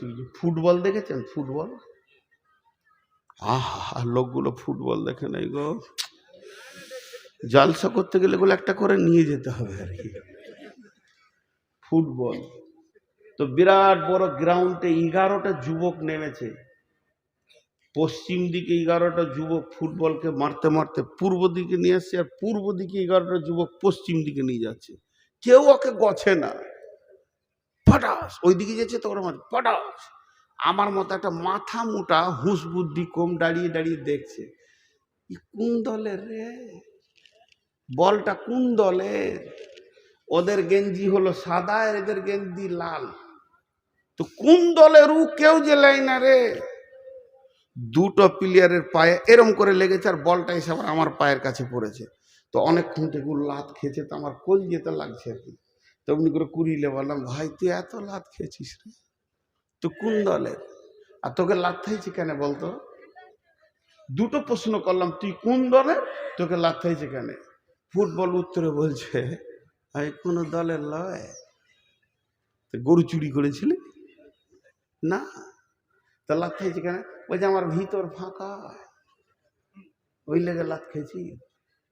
কিছু। ফুটবল দেখেছেন? ফুটবল, আহা, লোকগুলো ফুটবল দেখে নাই গো। জালসা করতে গেলে এগুলো একটা করে নিয়ে যেতে হবে আর কি। ফুটবল তো বিরাট বড় গ্রাউন্ডে 11টা যুবক নেমেছে। পশ্চিম দিকে 11টা যুবক ফুটবলকে মারতে মারতে পূর্ব দিকে নিয়ে আসছে, আর পূর্ব দিকে 11টা যুবক পশ্চিম দিকে নিয়ে যাচ্ছে। কেউ ওকে গছে না। ফটাস ওইদিকে যাচ্ছে, তো ওরা ফটাস। আমার মতো একটা মাথা মোটা হুঁশ বুদ্ধি কম দাঁড়িয়ে দাঁড়িয়ে দেখছে, কোন দলের রে, বলটা কোন দলের? ওদের গেঞ্জি হলো সাদা, আর এদের গেঞ্জি লাল। তো কোন দলের ও কেউ যে লাই না রে। দুটো প্লেয়ারের পায়ে এরম করে লেগেছে, আর বলটা এসে আবার আমার পায়ের কাছে পড়েছে। তো অনেকক্ষণ থেকে লাত খেয়েছে, তো আমার কোল যেতে লাগছে আর কি। তো এমনি করে কুড়িলে বললাম, ভাই তুই এত লাত খেয়েছিস রে, তো কোন দলের, আর তোকে লাত খাইছে কেন বলতো? দুটো প্রশ্ন করলাম, তুই কোন দলের, তোকে লাত খাইছে কেন? ফুটবল উত্তরে বলছে, আমি কোন দলের লয়। গরু চুরি করেছিলি না, তা লাত খাইছে কেন? বলছে আমার ভিতর ফাঁকা, ওই লেগে লাত খেয়েছি।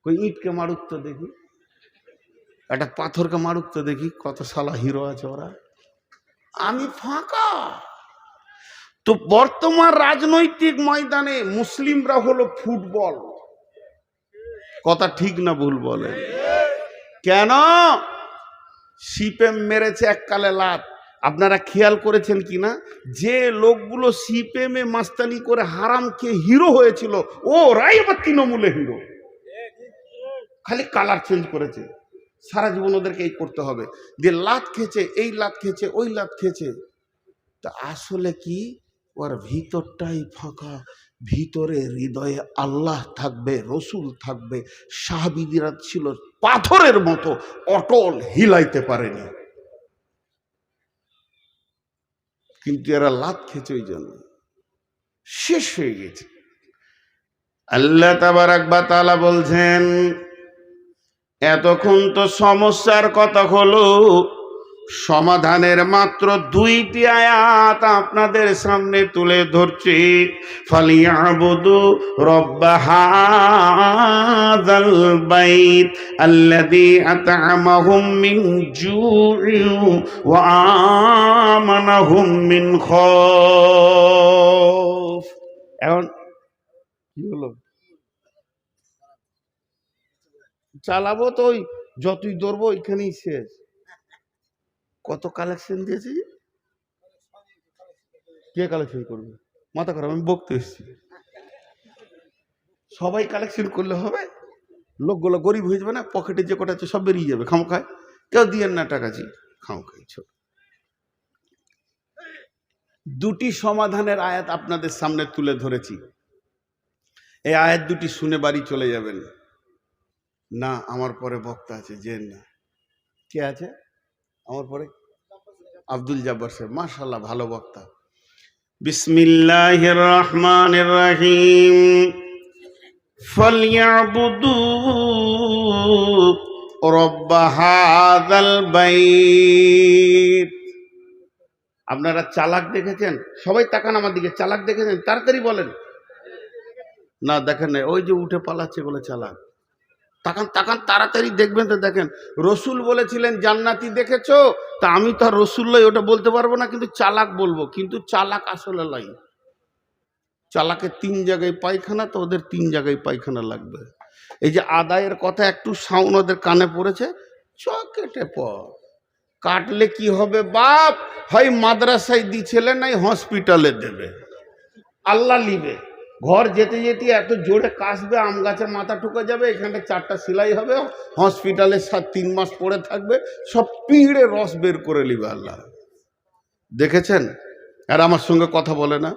কই ইটকে মারুক তো দেখি, একটা পাথরকে মারুক তো দেখি, কত শালা হিরো আছে ওরা। আমি ফাঁকা। তো বর্তমান রাজনৈতিক ময়দানে মুসলিমরা হলো ফুটবল। কথা ঠিক না ভুল বলেন? কেন? সিপিএম মেরেছে এককালে লাত। আপনারা খেয়াল করেছেন কিনা, যে লোকগুলো সিপিএমে মাস্তানি করে হারাম খেয়ে হিরো হয়েছিল, ওরাই আবার তৃণমূলে হিরো। খালি কালার চেঞ্জ করেছে। সারা জীবন ওদেরকে এই করতে হবে, যে লাত খেয়েছে, এই লাত খেয়েছে, ওই লাত খেয়েছে। তা আসলে কি, ওর ভিতরটাই ফাঁকা। ভিতরে হৃদয়ে আল্লাহ থাকবে, রসুল থাকবে। সাহাবীরা ছিল পাথরের মতো অটল, হিলাইতে পারেনি। কিন্তু এরা লাত খেয়েছে, ওই জন্য শেষ হয়ে গেছে। আল্লাহ তাবারাক ওয়া তাআলা বলছেন, এতক্ষণ তো সমস্যার কথা হলো, সমাধানের মাত্র 2টি আয়াত আপনাদের সামনে তুলে ধরছি। ফালিয়াবুদু রব্ব হাযাল বাইত আল্লাযী আত'আমাহুম মিন জু'ইন ওয়া আমানাহুম মিন খাউফ। এখন কি হলো? চালাবো তো, ওই যতই ধরবো ওইখানেই শেষ। কত কালেকশন দিয়েছি, কে কালেকশন করবে? মাথা খারাপ, আমি বকতে এসেছি। সবাই কালেকশন করলে হবে? লোকগুলো গরিব হয়ে যাবে না, পকেটে যে কটা আছে সব বেরিয়ে যাবে খামখায়। কেউ দিয়েন না টাকাছি, খামখাই। ছোট 2টি সমাধানের আয়াত আপনাদের সামনে তুলে ধরেছি। এই আয়াত 2টি শুনে বাড়ি চলে যাবেন না। আমার পরে বক্তা আছে, জেন না। কে আছে আমার পরে? আব্দুল জব্বার সাহেব, মাশাআল্লাহ, ভালো বক্তা। বিসমিল্লাহির রহমানির রহিম। ফালইয়াবুদু রব্ব হাযাল বাইত। আপনারা চালাক দেখেছেন? সবাই তাকান আমার দিকে। চালাক দেখেছেন? তাড়াতাড়ি বলেন। না দেখেন না, ওই যে উঠে পালাচ্ছে বলে চালাক। তাকান তাকান, তাড়াতাড়ি দেখবেন তো। দেখেন, রসুল বলেছিলেন জান্নাতি দেখেছো, তা আমি তো আর রসুল লই, ওটা বলতে পারবো না, কিন্তু চালাক বলবো। কিন্তু চালাক আসলে লাই। চালাকের 3 জায়গায় পায়খানা, তো ওদের 3 জায়গায় পায়খানা লাগবে। এই যে আদায়ের কথা একটু সাউন্ড ওদের কানে পড়েছে, চকেটে পড়। কাটলে কি হবে বাপ? হয় মাদ্রাসায় দিছিলে, নাই হসপিটালে দেবে, আল্লাহ লিবে। ঘর যেতে যেতে এত জোরে কাশবে, আম গাছের মাথা ঠুকে যাবে, এখানে 4টা সেলাই হবে, হসপিটালে 3 মাস পড়ে থাকবে, সব পিঁড়ে রস বের করে নিবে আল্লাহ। দেখেছেন? আর আমার সঙ্গে কথা বলে না।